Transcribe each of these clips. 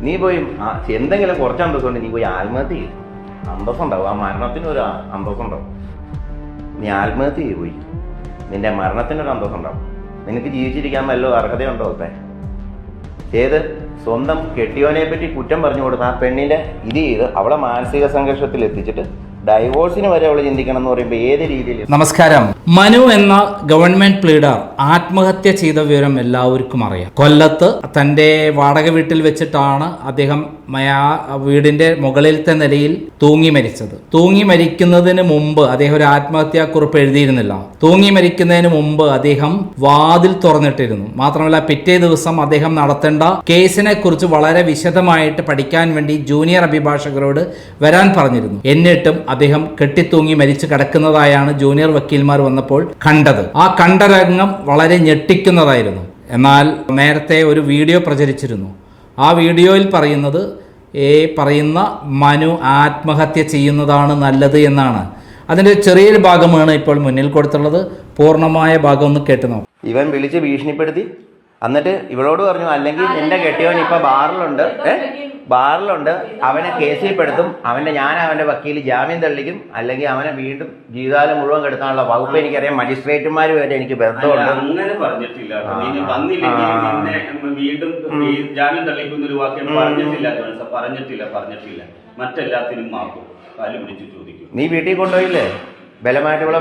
നീ പോയി എന്തെങ്കിലും കുറച്ച് അന്തസ്സുണ്ട്, നീ പോയി ആത്മഹത്യ ചെയ്യും. അന്തസ്സുണ്ടാവും, ആ മരണത്തിനൊരു അന്തസ്സുണ്ടാവും. നീ ആത്മഹത്യ ചെയ്യും പോയി, നിന്റെ മരണത്തിനൊരു അന്തസ്സുണ്ടാവും. നിനക്ക് ജീവിച്ചിരിക്കാൻ വല്ല അർഹതയുണ്ടോ? ഇപ്പം ഏത് സ്വന്തം കെട്ടിയോനെ പറ്റി കുറ്റം പറഞ്ഞു കൊടുത്ത ആ പെണ്ണിൻ്റെ ഇത് ചെയ്ത് അവളെ മാനസിക സംഘർഷത്തിൽ എത്തിച്ചിട്ട് ഡൈവോഴ്സിന് വരെ അവൾ ചിന്തിക്കണം എന്ന് പറയുമ്പോൾ ഏത് രീതിയിൽ? നമസ്കാരം. മനു എന്ന ഗവൺമെന്റ് പ്ലീഡർ ആത്മഹത്യ ചെയ്ത വിവരം എല്ലാവർക്കും അറിയാം. കൊല്ലത്ത് തൻ്റെ വാടക വീട്ടിൽ വെച്ചിട്ടാണ് അദ്ദേഹം വീടിന്റെ മുകളിലത്തെ നിലയിൽ തൂങ്ങി മരിച്ചത്. തൂങ്ങി മരിക്കുന്നതിന് മുമ്പ് അദ്ദേഹം ഒരു ആത്മഹത്യാക്കുറിപ്പ് എഴുതിയിരുന്നില്ല. തൂങ്ങി മരിക്കുന്നതിന് മുമ്പ് അദ്ദേഹം വാതിൽ തുറന്നിട്ടിരുന്നു. മാത്രമല്ല പിറ്റേ ദിവസം അദ്ദേഹം നടത്തേണ്ട കേസിനെ കുറിച്ച് വളരെ വിശദമായിട്ട് പഠിക്കാൻ വേണ്ടി ജൂനിയർ അഭിഭാഷകരോട് വരാൻ പറഞ്ഞിരുന്നു. എന്നിട്ടും അദ്ദേഹം കെട്ടിത്തൂങ്ങി മരിച്ചു കിടക്കുന്നതായാണ് ജൂനിയർ വക്കീൽമാർ വന്നപ്പോൾ കണ്ടത്. ആ കണ്ട രംഗം വളരെ ഞെട്ടിക്കുന്നതായിരുന്നു. എന്നാൽ നേരത്തെ ഒരു വീഡിയോ പ്രചരിച്ചിരുന്നു. ആ വീഡിയോയിൽ പറയുന്നത് പറയുന്ന മനു ആത്മഹത്യ ചെയ്യുന്നതാണ് നല്ലത് എന്നാണ്. അതിൻ്റെ ചെറിയൊരു ഭാഗമാണ് ഇപ്പോൾ മുന്നിൽ കൊടുത്തുള്ളത്. പൂർണ്ണമായ ഭാഗം ഒന്ന് കേട്ടു നോക്കാം. ഇവൻ വിളിച്ച് ഭീഷണിപ്പെടുത്തി, എന്നിട്ട് ഇവളോട് പറഞ്ഞു, അല്ലെങ്കിൽ എന്റെ കെട്ടിയവൻ ഇപ്പൊ ബാറിലുണ്ട്, അവനെ കേസിൽ പെടുത്തും, ഞാൻ അവന്റെ വക്കീൽ ജാമ്യം തള്ളിക്കും, അല്ലെങ്കിൽ അവനെ വീണ്ടും ജീവിതകാലം മുഴുവൻ കെടുക്കാനുള്ള വകുപ്പ് എനിക്കറിയാം. മജിസ്ട്രേറ്റുമാർ വരെ എനിക്ക് ബന്ധമുണ്ട്. അങ്ങനെ പറഞ്ഞിട്ടില്ല. വീണ്ടും ജാമ്യം തള്ളിക്കുന്ന ഒരു വാക്യം പറഞ്ഞിട്ടില്ല. മറ്റെല്ലാത്തിനും മാക്കും കാല് പിടിച്ച് ചോദിക്കും. നീ വീട്ടിൽ കൊണ്ടുപോയില്ലേ? ബലമായിട്ട് ഇവിടെ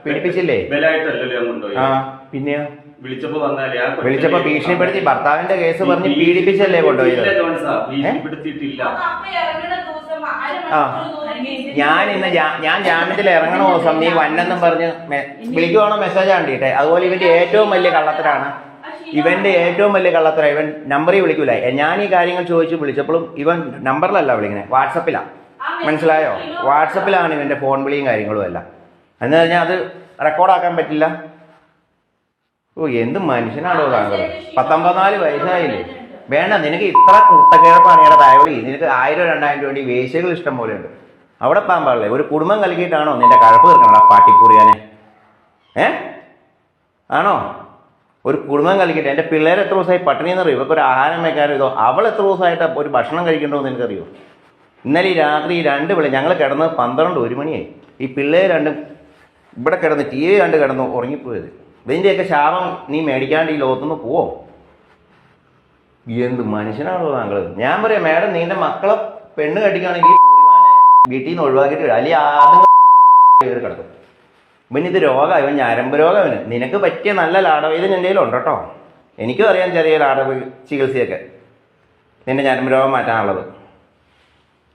പീഡിപ്പിച്ചില്ലേ? ബലമായിട്ടല്ലല്ലോ കൊണ്ടുപോയി. പിന്നെയോ വിളിച്ചപ്പോ ഭീഷണിപ്പെടുത്തി ഭർത്താവിന്റെ കേസ് പറഞ്ഞ് പീഡിപ്പിച്ചല്ലേ കൊണ്ടുപോയത്? ഞാൻ ജാമ്യത്തിൽ ഇറങ്ങണ ദിവസം നീ വന്നെന്നും പറഞ്ഞ് വിളിക്കുവാണോ മെസ്സേജ് കണ്ടിട്ടെ. അതുപോലെ ഇവന്റെ ഏറ്റവും വലിയ കള്ളത്തരാണ്, ഇവൻ നമ്പറിൽ വിളിക്കൂല. ഞാൻ ഈ കാര്യങ്ങൾ ചോദിച്ചു വിളിച്ചപ്പോഴും ഇവൻ നമ്പറിലല്ല വിളിക്കുന്നത്, വാട്സപ്പിലാണ്. മനസ്സിലായോ? വാട്സപ്പിലാണ് ഇവന്റെ ഫോൺ വിളിയും കാര്യങ്ങളും എല്ലാം. എന്ന് പറഞ്ഞാൽ അത് റെക്കോർഡാക്കാൻ പറ്റില്ല. ഓ, എന്ത് മനുഷ്യനാണോ താങ്കൾ? 19 വയസ്സായില്ലേ? വേണ്ട, നിനക്ക് ഇത്ര കുട്ടക്കിഴപ്പാണ് തായോളി. നിനക്ക് 1000-2000 രൂപ വേശ്യകൾ ഇഷ്ടം പോലെ ഉണ്ട്. അവിടെ പോകാൻ പാടില്ലേ? ഒരു കുടുംബം കലക്കിയിട്ടാണോ നിന്റെ കഴപ്പ് തീർക്കണടാ പാട്ടിക്കുറിയാനെ? ആണോ? ഒരു കുടുംബം കലക്കിയിട്ട് എൻ്റെ പിള്ളേർ എത്ര ദിവസമായി പട്ടിണിയെന്ന് അറിയോ? ഇവർക്ക് ഒരു ആഹാരം വെക്കാനോ ഇതോ? അവൾ എത്ര ദിവസമായിട്ട് ഒരു ഭക്ഷണം കഴിക്കണ്ടോ എന്ന് എനിക്കറിയോ? ഇന്നലെ ഈ രാത്രി 2 വിളി ഞങ്ങൾ കിടന്ന് 12-1 മണിയായി. ഈ പിള്ളേർ രണ്ടും ഇവിടെ കിടന്ന് TV കണ്ട് കിടന്ന് ഉറങ്ങിപ്പോയത്. ഇതിൻ്റെയൊക്കെ ശാപം നീ മേടിക്കാണ്ട് ഈ ലോകത്തുനിന്ന് പോവോ? എന്ത് മനുഷ്യനാണോ താങ്കൾ? ഞാൻ പറയാം, മാഡം നിന്റെ മക്കളെ പെണ്ണ് കെട്ടിക്കുകയാണെങ്കിൽ വീട്ടിൽ നിന്ന് ഒഴിവാക്കിയിട്ട് അല്ലെങ്കിൽ ആദ്യം കയറി കിടക്കും. ഇത് രോഗം, ഇവൻ ഞരമ്പ് രോഗം. നിനക്ക് പറ്റിയ നല്ല ലാടവൈദ്യം എൻ്റെ കയ്യിലുണ്ട് കേട്ടോ. എനിക്കും അറിയാൻ ചെറിയ ലാടവ് ചികിത്സയൊക്കെ നിന്റെ ഞരമ്പ് രോഗം മാറ്റാനുള്ളത്.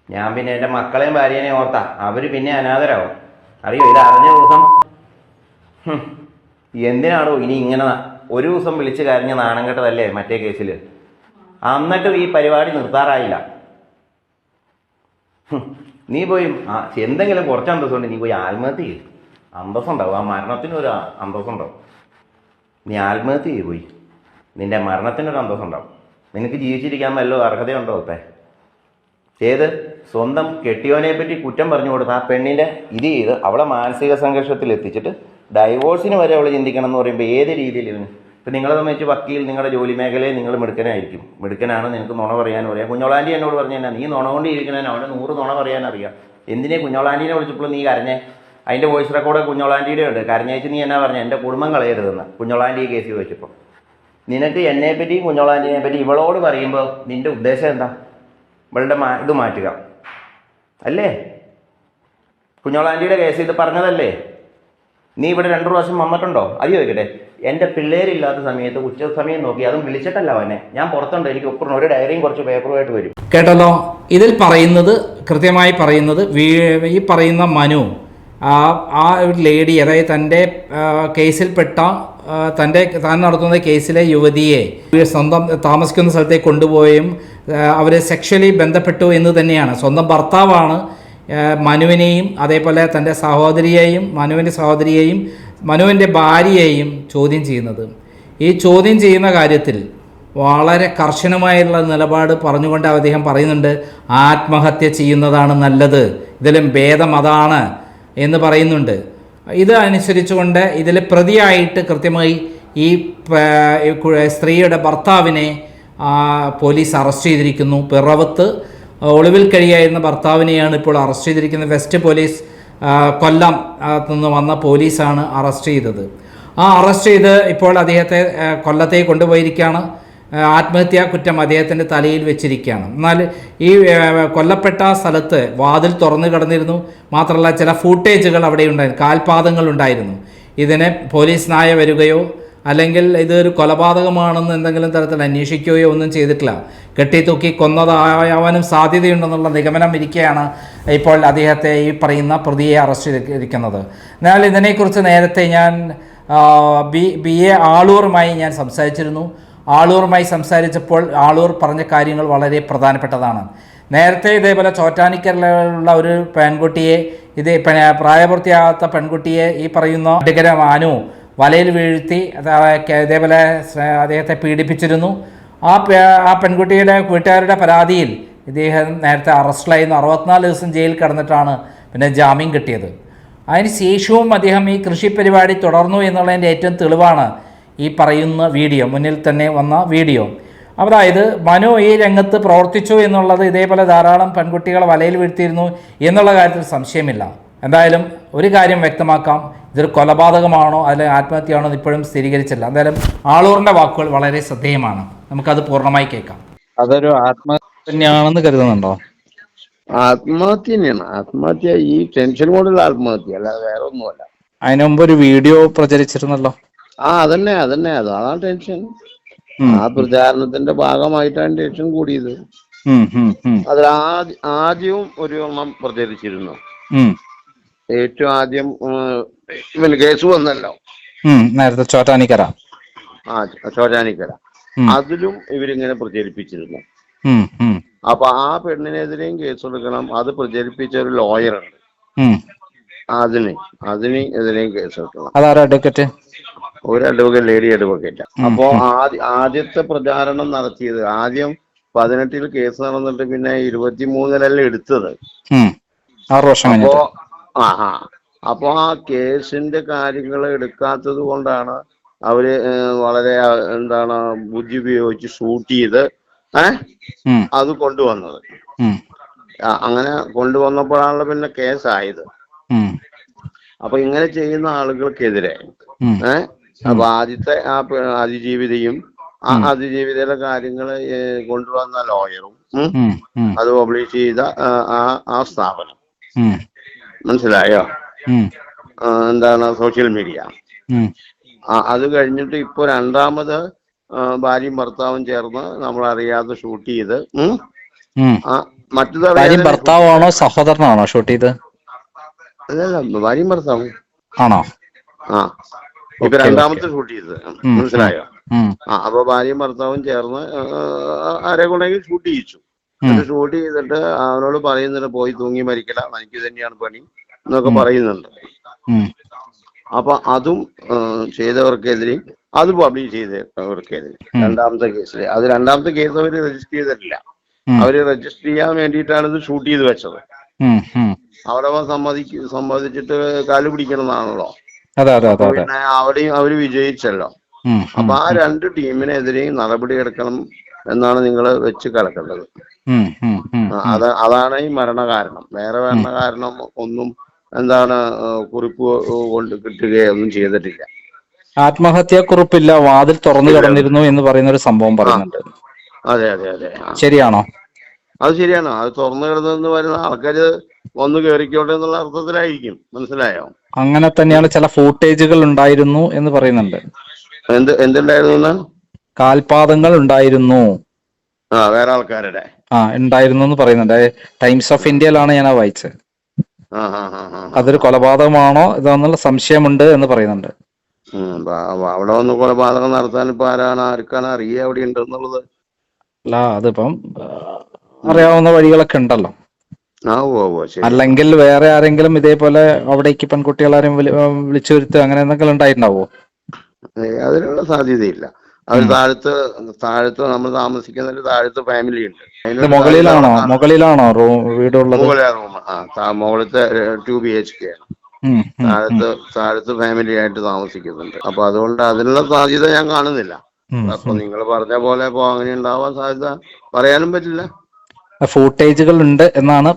ഞാൻ പിന്നെ എൻ്റെ മക്കളെയും ഭാര്യേനെയും ഓർത്താ അവർ പിന്നെ അനാഥരാകും. അറിയോ? ഇത് അറിഞ്ഞ ദിവസം എന്തിനാണോ ഇനി ഇങ്ങനെ ഒരു ദിവസം വിളിച്ച് കരഞ്ഞ് നാണം കെട്ടതല്ലേ മറ്റേ കേസിൽ? എന്നിട്ടും ഈ പരിപാടി നിർത്താറായില്ല. നീ പോയി എന്തെങ്കിലും കുറച്ച് അന്തസ്സുണ്ട്, നീ പോയി ആത്മഹത്യ ചെയ്യും. അന്തസ്സുണ്ടാവും, ആ മരണത്തിനൊരു അന്തസ്സുണ്ടാവും. നീ ആത്മഹത്യ ചെയ്യും പോയി, നിന്റെ മരണത്തിനൊരു അന്തസ്സുണ്ടാവും. നിനക്ക് ജീവിച്ചിരിക്കാൻ വല്ല അർഹതയുണ്ടോ? ഇപ്പം ഏത് സ്വന്തം കെട്ടിയോനെ പറ്റി കുറ്റം പറഞ്ഞു കൊടുത്ത ആ പെണ്ണിൻ്റെ ഇത് ചെയ്ത് അവളെ മാനസിക സംഘർഷത്തിൽ എത്തിച്ചിട്ട് ഡൈവോഴ്സിന് വരെ അവൾ ചിന്തിക്കണം എന്ന് പറയുമ്പോൾ ഏത് രീതിയിൽ? ഇപ്പം നിങ്ങളെ സംബന്ധിച്ച് വക്കീൽ, നിങ്ങളുടെ ജോലി മേഖലയിൽ നിങ്ങൾ മിടുക്കനായിരിക്കും. മിടുക്കനാണ്, നിനക്ക് നുണ പറയാനും അറിയാം. കുഞ്ഞോളാൻറ്റി എന്നോട് പറഞ്ഞു തന്നെ, നീ നുണ കൊണ്ട് ഇരിക്കണേന് അവിടെ 100 നുണ പറയാനറിയാം. എന്തിനെ കുഞ്ഞോളാൻറ്റീനെ വിളിച്ചപ്പോൾ നീ കരഞ്ഞേ? അതിൻ്റെ വോയിസ് റെക്കോർഡ് കുഞ്ഞോളാൻറ്റിയുടെ ഉണ്ട്. കരഞ്ഞേച്ച് നീ എന്നാ പറഞ്ഞു? എൻ്റെ കുടുംബം കളയരുതെന്ന് കുഞ്ഞോളാൻറ്റി ഈ കേസിൽ വെച്ചപ്പോൾ. നിനക്ക് എന്നെപ്പറ്റിയും കുഞ്ഞോളാൻറ്റിനെ പറ്റി ഇവളോട് പറയുമ്പോൾ നിൻ്റെ ഉദ്ദേശം എന്താ? ഇവളുടെ ഇത് മാറ്റുക അല്ലേ? കുഞ്ഞോളാൻറ്റിയുടെ കേസ് ഇത് പറഞ്ഞതല്ലേ? നീ ഇവിടെ 2 പ്രാവശ്യം വന്നിട്ടുണ്ടോ? അത് ചോദിക്കട്ടെ. എൻ്റെ പിള്ളേരില്ലാത്ത സമയത്ത് ഉച്ച സമയം നോക്കി, അതും വിളിച്ചിട്ടല്ല അവനെ. ഞാൻ പുറത്തുണ്ട്, എനിക്ക് ഒപ്പം ഒരു ഡയറിയും കുറച്ച് പേപ്പറുമായിട്ട് വരും. കേട്ടല്ലോ, ഇതിൽ പറയുന്നത് കൃത്യമായി പറയുന്നത് ഈ പറയുന്ന മനു ആ ഒരു ലേഡി, അതായത് തൻ്റെ കേസിൽപ്പെട്ട താൻ നടത്തുന്ന കേസിലെ യുവതിയെ സ്വന്തം താമസിക്കുന്ന സ്ഥലത്തേക്ക് കൊണ്ടുപോയും അവരെ സെക്ഷലി ബന്ധപ്പെട്ടു എന്ന് തന്നെയാണ്. സ്വന്തം ഭർത്താവാണ് മനുവിനെയും അതേപോലെ തൻ്റെ സഹോദരിയെയും മനുവിൻ്റെ ഭാര്യയെയും ചോദ്യം ചെയ്യുന്നത്. ഈ ചോദ്യം ചെയ്യുന്ന കാര്യത്തിൽ വളരെ കർശനമായുള്ള നിലപാട് പറഞ്ഞുകൊണ്ട് അദ്ദേഹം പറയുന്നുണ്ട്, ആത്മഹത്യ ചെയ്യുന്നതാണ് നല്ലത്, ഇതിലും ഭേദം അതാണ് എന്ന് പറയുന്നുണ്ട്. ഇത് അനുസരിച്ചുകൊണ്ട് ഇതിൽ പ്രതിയായിട്ട് കൃത്യമായി ഈ സ്ത്രീയുടെ ഭർത്താവിനെ പോലീസ് അറസ്റ്റ് ചെയ്തിരിക്കുന്നു. പിറവത്ത് ഒളിവിൽ കഴിയായിരുന്ന ഭർത്താവിനെയാണ് ഇപ്പോൾ അറസ്റ്റ് ചെയ്തിരിക്കുന്നത്. വെസ്റ്റ് പോലീസ് കൊല്ലം നിന്ന് വന്ന പോലീസാണ് അറസ്റ്റ് ചെയ്തത്. അറസ്റ്റ് ചെയ്ത് ഇപ്പോൾ അദ്ദേഹത്തെ കൊല്ലത്തേക്ക് കൊണ്ടുപോയിരിക്കുകയാണ്. ആത്മഹത്യാ കുറ്റം അദ്ദേഹത്തിൻ്റെ തലയിൽ വെച്ചിരിക്കുകയാണ്. എന്നാൽ ഈ കൊല്ലപ്പെട്ട സ്ഥലത്ത് വാതിൽ തുറന്നു കിടന്നിരുന്നു. മാത്രമല്ല ചില ഫൂട്ടേജുകൾ അവിടെ ഉണ്ടായിരുന്നു, കാൽപാദങ്ങൾ ഉണ്ടായിരുന്നു. ഇതിന് പോലീസ് നായ വരികയോ അല്ലെങ്കിൽ ഇതൊരു കൊലപാതകമാണെന്ന് എന്തെങ്കിലും തരത്തിൽ അന്വേഷിക്കുകയോ ഒന്നും ചെയ്തിട്ടില്ല. കെട്ടിത്തൂക്കി കൊന്നതാവാനും സാധ്യതയുണ്ടെന്നുള്ള നിഗമനം ഇരിക്കെയാണ് ഇപ്പോൾ അദ്ദേഹത്തെ ഈ പറയുന്ന പ്രതിയെ അറസ്റ്റ് ചെയ്തിരിക്കുന്നത്. എന്നാൽ ഇതിനെക്കുറിച്ച് നേരത്തെ ഞാൻ BA ആളൂറുമായി ഞാൻ സംസാരിച്ചിരുന്നു. ആളൂറുമായി സംസാരിച്ചപ്പോൾ ആളൂർ പറഞ്ഞ കാര്യങ്ങൾ വളരെ പ്രധാനപ്പെട്ടതാണ്. നേരത്തെ ഇതേപോലെ ചോറ്റാനിക്കരയിലുള്ള ഒരു പെൺകുട്ടിയെ, പ്രായപൂർത്തിയാകാത്ത പെൺകുട്ടിയെ ഈ പറയുന്ന ഡിഗര മാനു വലയിൽ വീഴ്ത്തി ഇതേപോലെ അദ്ദേഹത്തെ പീഡിപ്പിച്ചിരുന്നു. ആ പെൺകുട്ടിയുടെ വീട്ടുകാരുടെ പരാതിയിൽ ഇദ്ദേഹം നേരത്തെ അറസ്റ്റിലായിരുന്നു. 64 ദിവസം ജയിലിൽ കിടന്നിട്ടാണ് പിന്നെ ജാമ്യം കിട്ടിയത്. അതിന് ശേഷവും അദ്ദേഹം ഈ കൃഷി പരിപാടി തുടർന്നു എന്നുള്ളതിൻ്റെ ഏറ്റവും തെളിവാണ് ഈ പറയുന്ന വീഡിയോ, മുന്നിൽ തന്നെ വന്ന വീഡിയോ. അതായത് മനു ഈ രംഗത്ത് പ്രവർത്തിച്ചു എന്നുള്ളത്, ഇതേപോലെ ധാരാളം പെൺകുട്ടികളെ വലയിൽ വീഴ്ത്തിയിരുന്നു എന്നുള്ള കാര്യത്തിൽ സംശയമില്ല. എന്തായാലും ഒരു കാര്യം വ്യക്തമാക്കാം, ഇതൊരു കൊലപാതകമാണോ അല്ലെങ്കിൽ ആത്മഹത്യയാണോ എന്ന് ഇപ്പോഴും സ്ഥിരീകരിച്ചില്ല. എന്തായാലും ആളൂറിൻ്റെ വാക്കുകൾ വളരെ ശ്രദ്ധേയമാണ്. നമുക്കത് പൂർണ്ണമായി കേൾക്കാം. അതൊരു ആത്മഹത്യ തന്നെയാണെന്ന് കരുതുന്നുണ്ടോ? ആത്മഹത്യ തന്നെയാണ്. ആത്മഹത്യ ഈ ടെൻഷൻ കൊണ്ടുള്ള ആത്മഹത്യ, അല്ലാതെ വേറെ ഒന്നുമല്ല. അതിനു മുമ്പ് ഒരു വീഡിയോ പ്രചരിച്ചിരുന്നല്ലോ. അതന്നെ അതാണ് ടെൻഷൻ. ആ പ്രചാരണത്തിന്റെ ഭാഗമായിട്ടാണ് ടെൻഷൻ കൂടിയത്. അതിൽ ആദ്യവും ഒരു എണ്ണം പ്രചരിച്ചിരുന്നു. ഏറ്റവും ആദ്യം ഇവന് കേസ് വന്നല്ലോ നേരത്തെ ചോറ്റാനിക്കര. ചോറ്റാനിക്കര. അതിലും ഇവരിങ്ങനെ പ്രചരിപ്പിച്ചിരുന്നു. അപ്പൊ ആ പെണ്ണിനെതിരെയും കേസെടുക്കണം. അത് പ്രചരിപ്പിച്ച ഒരു ലോയറുണ്ട്, അതിനെതിരെയും കേസെടുക്കണം. അതാരാ അഡ്വക്കേറ്റ്? ഒരു അഡ്വക്കേറ്റ്, ലേഡി അഡ്വക്കേറ്റ്. അപ്പോ ആദ്യത്തെ പ്രചാരണം നടത്തിയത്, ആദ്യം 18 കേസ് നടന്നിട്ട് പിന്നെ 23 എടുത്തത്. അപ്പോ ആ കേസിന്റെ കാര്യങ്ങൾ എടുക്കാത്തത് കൊണ്ടാണ് അവര് വളരെ ബുദ്ധി ഉപയോഗിച്ച് ഷൂട്ട് ചെയ്ത് അത് കൊണ്ടുവന്നത്. അങ്ങനെ കൊണ്ടുവന്നപ്പോഴാണല്ലോ പിന്നെ കേസായത്. അപ്പൊ ഇങ്ങനെ ചെയ്യുന്ന ആളുകൾക്കെതിരെ അപ്പൊ ആദ്യത്തെ ആ അതിജീവിതയും ആ അതിജീവിതയുടെ കാര്യങ്ങൾ കൊണ്ടുവന്ന ലോയറും അത് പബ്ലിഷ് ചെയ്ത ആ സ്ഥാപനം, മനസ്സിലായോ? Social media. അത് കഴിഞ്ഞിട്ട് ഇപ്പൊ രണ്ടാമത് ഭാര്യയും ഭർത്താവും ചേർന്ന് നമ്മളറിയാതെ ഷൂട്ട് ചെയ്ത് ഭാര്യയും ഭർത്താവാണോ സഹോദരനാണോ ഷൂട്ട് ചെയ്ത്? അല്ലല്ല, ഭാര്യയും ഭർത്താവും ആണോ? ഇപ്പൊ രണ്ടാമത്തെ ഷൂട്ട് ചെയ്തത്, മനസ്സിലായോ? അപ്പൊ ഭാര്യയും ഭർത്താവും ചേർന്ന് ആരെ കൊണ്ടെങ്കിൽ ഷൂട്ട് ചെയ്യിച്ചു. ഷൂട്ട് ചെയ്തിട്ട് അവനോട് പറയുന്നുണ്ട്, പോയി തൂങ്ങി മരിക്കല, എനിക്ക് തന്നെയാണ് പണി എന്നൊക്കെ പറയുന്നുണ്ട്. അപ്പൊ അതും ചെയ്തവർക്കെതിരെ, അത് പബ്ലിഷ് ചെയ്തവർക്കെതിരെ രണ്ടാമത്തെ കേസിൽ, രണ്ടാമത്തെ കേസ് അവര് രജിസ്റ്റർ ചെയ്തിട്ടില്ല. അവര് രജിസ്റ്റർ ചെയ്യാൻ വേണ്ടിയിട്ടാണ് ഇത് ഷൂട്ട് ചെയ്ത് വെച്ചത്. അവരവ സമ്മതിച്ചിട്ട് കാല് പിടിക്കണമെന്നാണല്ലോ. പിന്നെ അവിടെയും അവര് വിജയിച്ചല്ലോ. അപ്പൊ ആ രണ്ട് ടീമിനെതിരെയും നടപടി എടുക്കണം എന്നാണ് നിങ്ങൾ വെച്ച് കിടക്കേണ്ടത്. അതാണ് ഈ മരണകാരണം. വേറെ മരണകാരണം ഒന്നും കുറിപ്പ് കൊണ്ട് കിട്ടുകയോ ഒന്നും ചെയ്തിട്ടില്ല. ആത്മഹത്യാ കുറിപ്പില്ല, വാതിൽ തുറന്നു കിടന്നിരുന്നു എന്ന് പറയുന്ന ഒരു സംഭവം പറയുന്നുണ്ട്. അതെ, ശരിയാണോ? അത് ശരിയാണ്. അത് തുറന്നു കിടന്നെന്ന് പറയുന്ന ആൾക്കാര് വന്ന് കയറിക്കോട്ടെ എന്നുള്ള അർത്ഥത്തിലായിരിക്കും, മനസ്സിലായോ? അങ്ങനെ തന്നെയാണ്. ചില ഫൂട്ടേജുകൾ ഉണ്ടായിരുന്നു എന്ന് പറയുന്നുണ്ട്. എന്തുണ്ടായിരുന്നു? കാൽപാദങ്ങൾ ഉണ്ടായിരുന്നു. വേറെ ആൾക്കാരുടെ ഉണ്ടായിരുന്നു എന്ന് പറയുന്നുണ്ട്. ടൈംസ് ഓഫ് ഇന്ത്യയിലാണ് ഞാൻ വായിച്ചത്. അതൊരു കൊലപാതകമാണോ ഇതാന്നുള്ള സംശയമുണ്ട് എന്ന് പറയുന്നുണ്ട്. അവിടെ വന്ന് കൊലപാതകം നടത്താൻ ഇപ്പൊ ആർക്കാണ് അറിയുക അവിടെ ഉണ്ടെന്നുള്ളത്? അല്ല, അതിപ്പം അറിയാവുന്ന വഴികളൊക്കെ ഉണ്ടല്ലോ. അല്ലെങ്കിൽ വേറെ ആരെങ്കിലും ഇതേപോലെ അവിടേക്ക് പെൺകുട്ടികളാരും വിളിച്ചു വരുത്തുക അങ്ങനെ എന്തെങ്കിലും ഉണ്ടായിട്ടുണ്ടാവോ? അതിനുള്ള സാധ്യതയില്ല. അവർ താഴത്ത് നമ്മൾ താമസിക്കുന്ന താഴത്ത് ഫാമിലി ഉണ്ട്. മുകളിലാണോ വീടുള്ളത്? മുകളിലത്തെ 2 BHK ആണ്. താഴത്ത് ഫാമിലി ആയിട്ട് താമസിക്കുന്നുണ്ട്. അപ്പൊ അതുകൊണ്ട് അതിനുള്ള സാധ്യത ഞാൻ കാണുന്നില്ല. അപ്പൊ നിങ്ങൾ പറഞ്ഞ പോലെ ഇപ്പൊ അങ്ങനെ ഉണ്ടാവാൻ സാധ്യത പറയാനും പറ്റില്ല. ഫൂട്ടേജുകൾ ഉണ്ട് എന്നാണ്,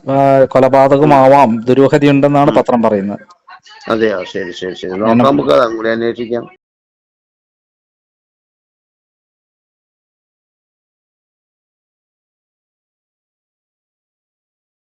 കൊലപാതകമാവാം, ദുരൂഹതയുണ്ടെന്നാണ് പത്രം പറയുന്നത്. അതെയോ, ശരി ശരി ശരി, നോക്കാം, നമുക്ക് അതും കൂടി അന്വേഷിക്കാം.